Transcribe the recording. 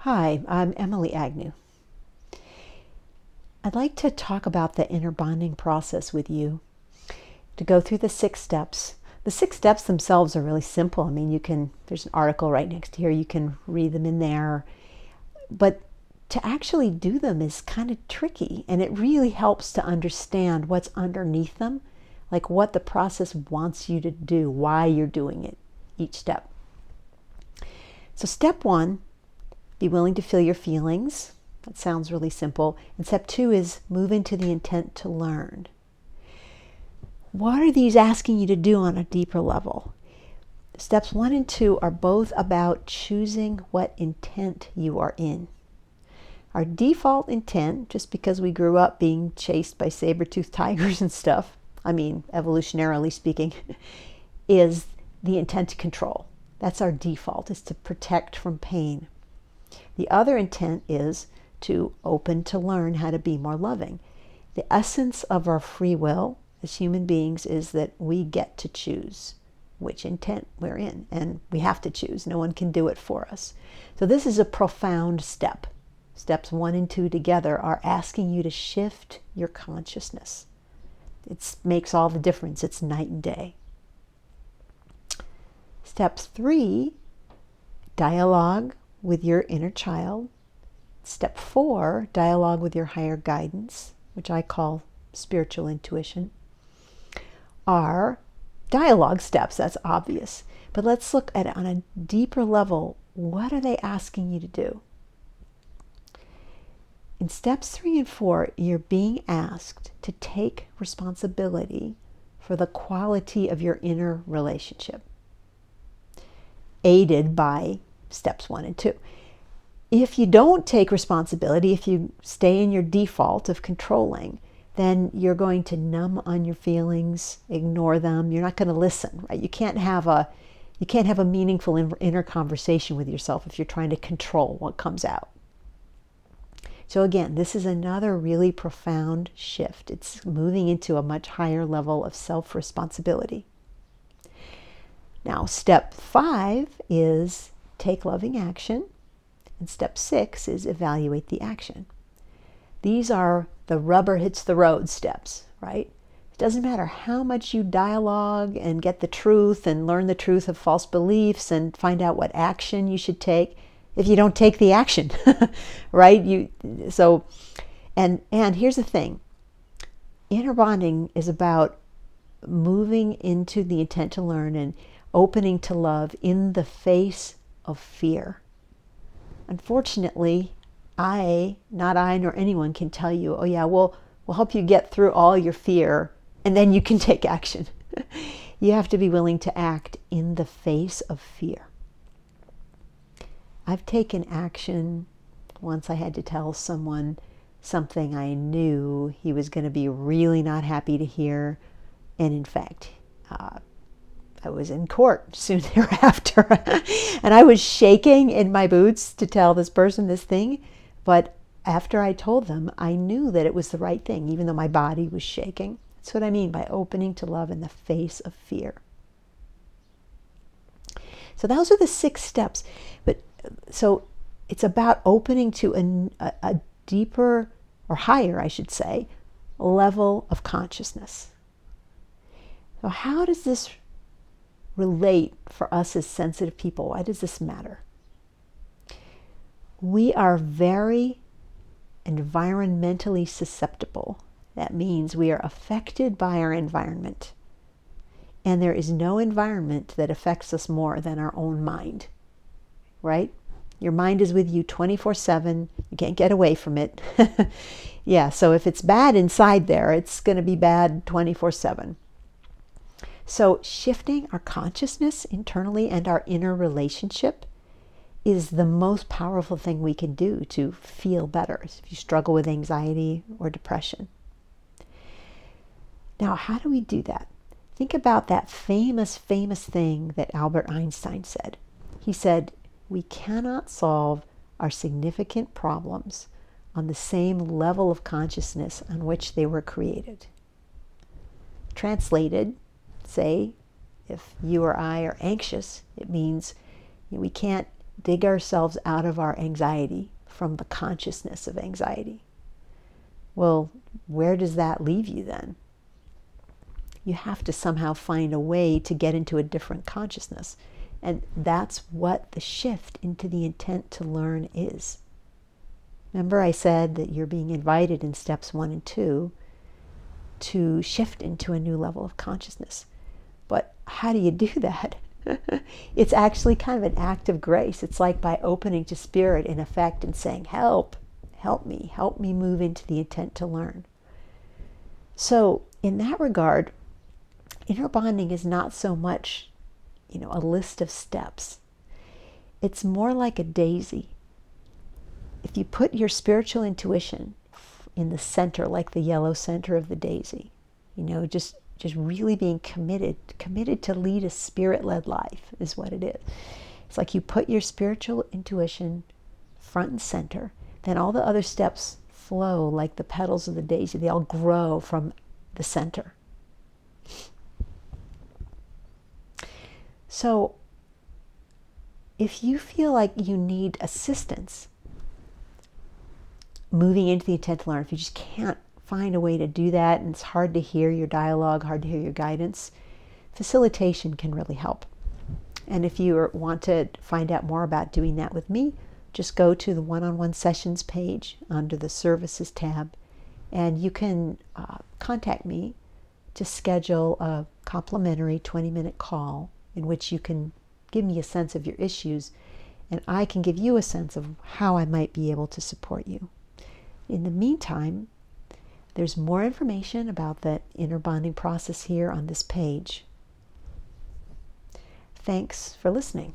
Hi, I'm Emily Agnew. I'd like to talk about the inner bonding process with you, to go through the 6 steps. The 6 steps themselves are really simple. I mean, there's an article right next to here, you can read them in there. But to actually do them is kind of tricky, and it really helps to understand what's underneath them, like what the process wants you to do, why you're doing it, each step. So, step 1, be willing to feel your feelings. That sounds really simple. And step 2 is move into the intent to learn. What are these asking you to do on a deeper level? Steps 1 and 2 are both about choosing what intent you are in. Our default intent, just because we grew up being chased by saber-toothed tigers and stuff, I mean, evolutionarily speaking, is the intent to control. That's our default, is to protect from pain. The other intent is to open to learn how to be more loving. The essence of our free will as human beings is that we get to choose which intent we're in, and we have to choose. No one can do it for us. So this is a profound step. Steps 1 and 2 together are asking you to shift your consciousness. It makes all the difference. It's night and day. Steps 3, dialogue with your inner child. Step 4, dialogue with your higher guidance, which I call spiritual intuition, are dialogue steps. That's obvious. But let's look at it on a deeper level. What are they asking you to do? In steps 3 and 4, you're being asked to take responsibility for the quality of your inner relationship, aided by steps 1 and 2. If you don't take responsibility, if you stay in your default of controlling, then you're going to numb on your feelings, ignore them. You're not going to listen, right? You can't have a meaningful inner conversation with yourself if you're trying to control what comes out. So again, this is another really profound shift. It's moving into a much higher level of self-responsibility. Now, step 5 is take loving action. And step 6 is evaluate the action. These are the rubber hits the road steps, right? It doesn't matter how much you dialogue and get the truth and learn the truth of false beliefs and find out what action you should take if you don't take the action, right? And here's the thing. Inner bonding is about moving into the intent to learn and opening to love in the face of fear. Unfortunately, not I nor anyone can tell you, oh yeah, we'll help you get through all your fear and then you can take action. You have to be willing to act in the face of fear. I've taken action. Once I had to tell someone something I knew he was going to be really not happy to hear. And in fact, I was in court soon thereafter, and I was shaking in my boots to tell this person this thing. But after I told them, I knew that it was the right thing, even though my body was shaking. That's what I mean by opening to love in the face of fear. So those are the 6 steps. So it's about opening to a deeper, or higher, I should say, level of consciousness. So how does this relate for us as sensitive people? Why does this matter? We are very environmentally susceptible. That means we are affected by our environment. And there is no environment that affects us more than our own mind, right? Your mind is with you 24/7. You can't get away from it. Yeah, so if it's bad inside there, it's going to be bad 24/7. So shifting our consciousness internally and our inner relationship is the most powerful thing we can do to feel better if you struggle with anxiety or depression. Now, how do we do that? Think about that famous thing that Albert Einstein said. He said, we cannot solve our significant problems on the same level of consciousness on which they were created. Translated, say, if you or I are anxious, it means we can't dig ourselves out of our anxiety from the consciousness of anxiety. Well, where does that leave you then? You have to somehow find a way to get into a different consciousness. And that's what the shift into the intent to learn is. Remember I said that you're being invited in steps 1 and 2 to shift into a new level of consciousness. But how do you do that? It's actually kind of an act of grace. It's like by opening to spirit in effect and saying, help me move into the intent to learn. So in that regard, inner bonding is not so much, a list of steps. It's more like a daisy. If you put your spiritual intuition in the center, like the yellow center of the daisy, just really being committed to lead a spirit-led life is what it is. It's like you put your spiritual intuition front and center, then all the other steps flow like the petals of the daisy. They all grow from the center. So if you feel like you need assistance moving into the intent to learn, if you just can't find a way to do that and it's hard to hear your dialogue, hard to hear your guidance, facilitation can really help. And if you want to find out more about doing that with me, just go to the one-on-one sessions page under the services tab, and you can contact me to schedule a complimentary 20-minute call in which you can give me a sense of your issues, and I can give you a sense of how I might be able to support you. In the meantime, there's more information about the inner bonding process here on this page. Thanks for listening.